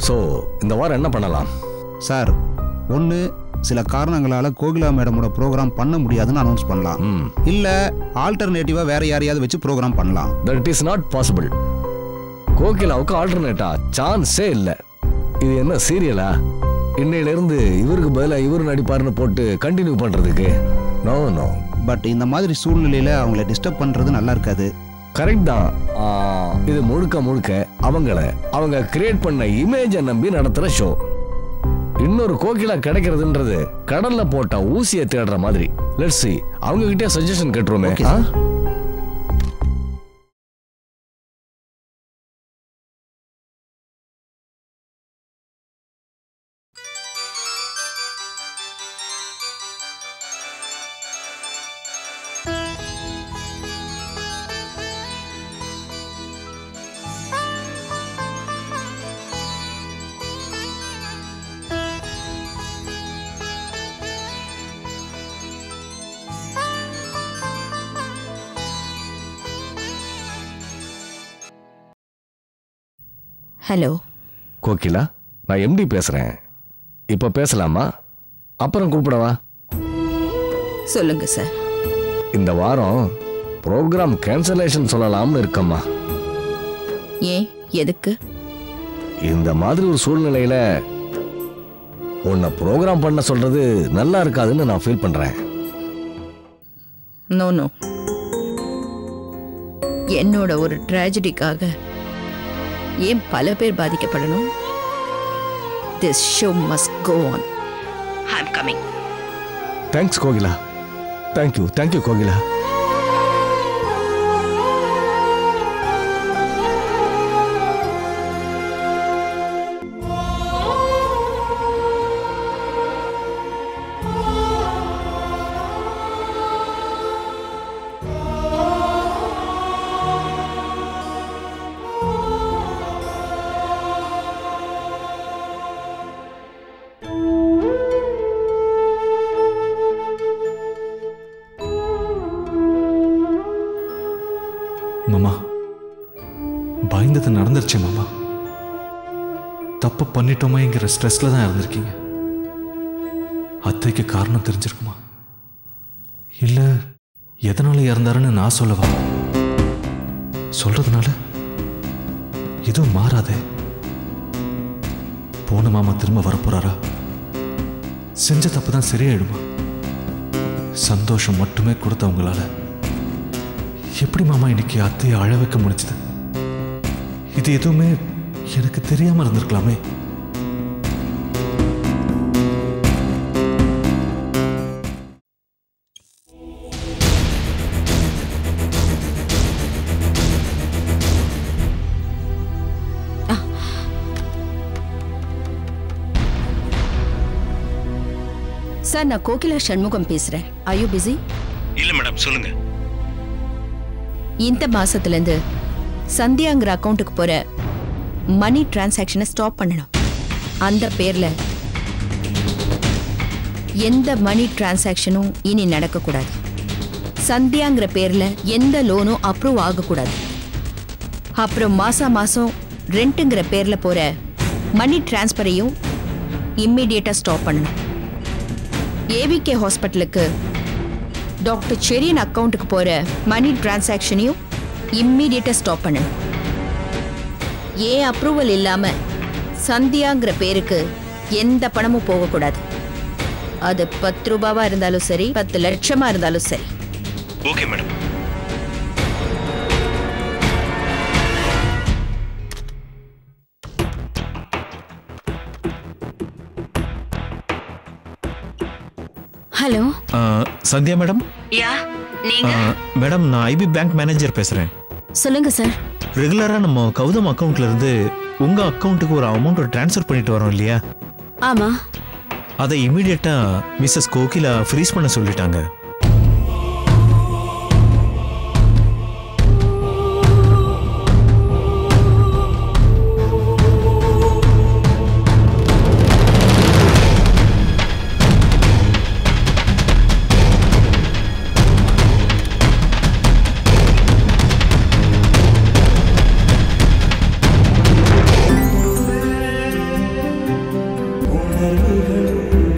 So இந்த வாரம் என்ன பண்ணலாம் சார்? ஒன்று, சில காரணங்களால் கோகிலா மேடமோட ப்ரோக்ராம் பண்ண முடியாதுன்னு அனௌன்ஸ் பண்ணலாம். இல்லை ஆல்டர்னேட்டிவாக வேற யாரையாவது வச்சு ப்ரோக்ராம் பண்ணலாம். That is not possible. கோகிலாவுக்கு ஆல்டர்னேட்டா சான்ஸே இல்லை. இது என்ன சீரியலா? இன்னையிலிருந்து இவருக்கு பதிலாக இவர் நடிப்பாருன்னு போட்டு கண்டினியூ பண்ணுறதுக்கு? No no. பட் இந்த மாதிரி சூழ்நிலையில் அவங்கள டிஸ்டர்ப் பண்ணுறது நல்லா இருக்காது. கரெக்ட் தான். இது முழுக்க அவங்க கிரியேட் பண்ண இமேஜை நம்பி நடத்துகிற ஷோ. இன்னொரு கோகிலா கிடைக்கிறதுன்றது கடல்ல போட்ட ஊசியை தேடுற மாதிரி. லெட்ஸ் see, அவங்க கிட்டே சஜஷன் கேட்டுருமே. ஹலோ கோகிலா, நான் எம்டி பேசுறேன். இப்ப பேசலாமா? அப்புறம் கூப்பிடவா? சொல்லுங்க சார். இந்த வாரம் ப்ரோக்ராம் கேன்சலேஷன் சொல்லலாம்னு இருக்கம்மா. ஏன், எதுக்கு? இந்த மாதிரி ஒரு சூழ்நிலையில உன்னை ப்ரோக்ராம் பண்ண சொல்றது நல்லா இருக்காதுன்னு நான் ஃபீல் பண்றேன். நோ நோ, என்னோட ஒரு ட்ராஜடிக்காக ஏன் பல பேர் பாதிக்கப்படணும்? This show must go on. I'm coming. Thanks Kokila. Thank you Kokila. மாமா, பயந்தது நடந்துருச்சு மாமா. தப்பு பண்ணிட்டோமேங்கிற ஸ்ட்ரெஸ்ல தான் இருந்திருக்கீங்க. அத்தைக்கு காரணம் தெரிஞ்சிருக்குமா? இல்ல எதனால இறந்தாருன்னு நான் சொல்லவா? சொல்றதுனால எதுவும் மாறாதே. போன மாமா திரும்ப வரப்போறாரா? செஞ்ச தப்பு தான் சரியாயிடுமா? சந்தோஷம் மட்டுமே கொடுத்தவங்களால எப்படி மாமா இன்னைக்கு அத்தையை அழ வைக்க முடிஞ்சது? இது எதுவுமே எனக்கு தெரியாம இருந்திருக்கலாமே. சார், நான் கோகிலா சண்முகம் பேசுறேன். Are you busy? இல்ல மேடம், சொல்லுங்க. இந்த மாசத்துல இருந்து சந்தியாங்கிற அக்கௌண்ட்டுக்கு போற மணி டிரான்சாக்ஷனை ஸ்டாப் பண்ணணும். அந்த பேர்ல எந்த மணி டிரான்சாக்ஷனும் இனி நடக்கக்கூடாது. சந்தியாங்கிற பேர்ல எந்த லோனும் அப்ரூவ் ஆகக்கூடாது. அப்புறம் மாசம் ரெண்ட்டுங்கிற பேர்ல போற மணி டிரான்ஸ்பரையும் இம்மிடியேட்டா ஸ்டாப் பண்ணணும். ஏவிகே ஹாஸ்பிட்டலுக்கு டாக்டர் செரியன் அக்கௌண்ட்டுக்கு போற மணி டிரான்சாக்ஷனையும் இம்மிடியேட்டா ஸ்டாப் பண்ணணும். ஏன் அப்ரூவல் இல்லாம சந்தியாங்கிற பேருக்கு எந்த பணமும் போகக்கூடாது. அது 10 ரூபாவா இருந்தாலும் சரி, 10 லட்சமா இருந்தாலும் சரி. Okay madam. Hello, Sandhya madam? Yeah, நீங்க? மேடம், நான் ஐபி பேங்க் மேனேஜர் பேசுறேன். சொல்லுங்க சார். ரெகுலரா நம்ம கௌதம் அக்கவுண்ட்ல இருந்து உங்க அக்கவுண்ட்டுக்கு ஒரு அமௌண்ட் ட்ரான்ஸ்ஃபர் பண்ணிட்டு வரோம் இல்லையா? ஆமா. அதை இமீடியட்டா மிஸ்ஸஸ் கோகிலா ஃப்ரீஸ் பண்ண சொல்லிட்டாங்க. கனவுகள்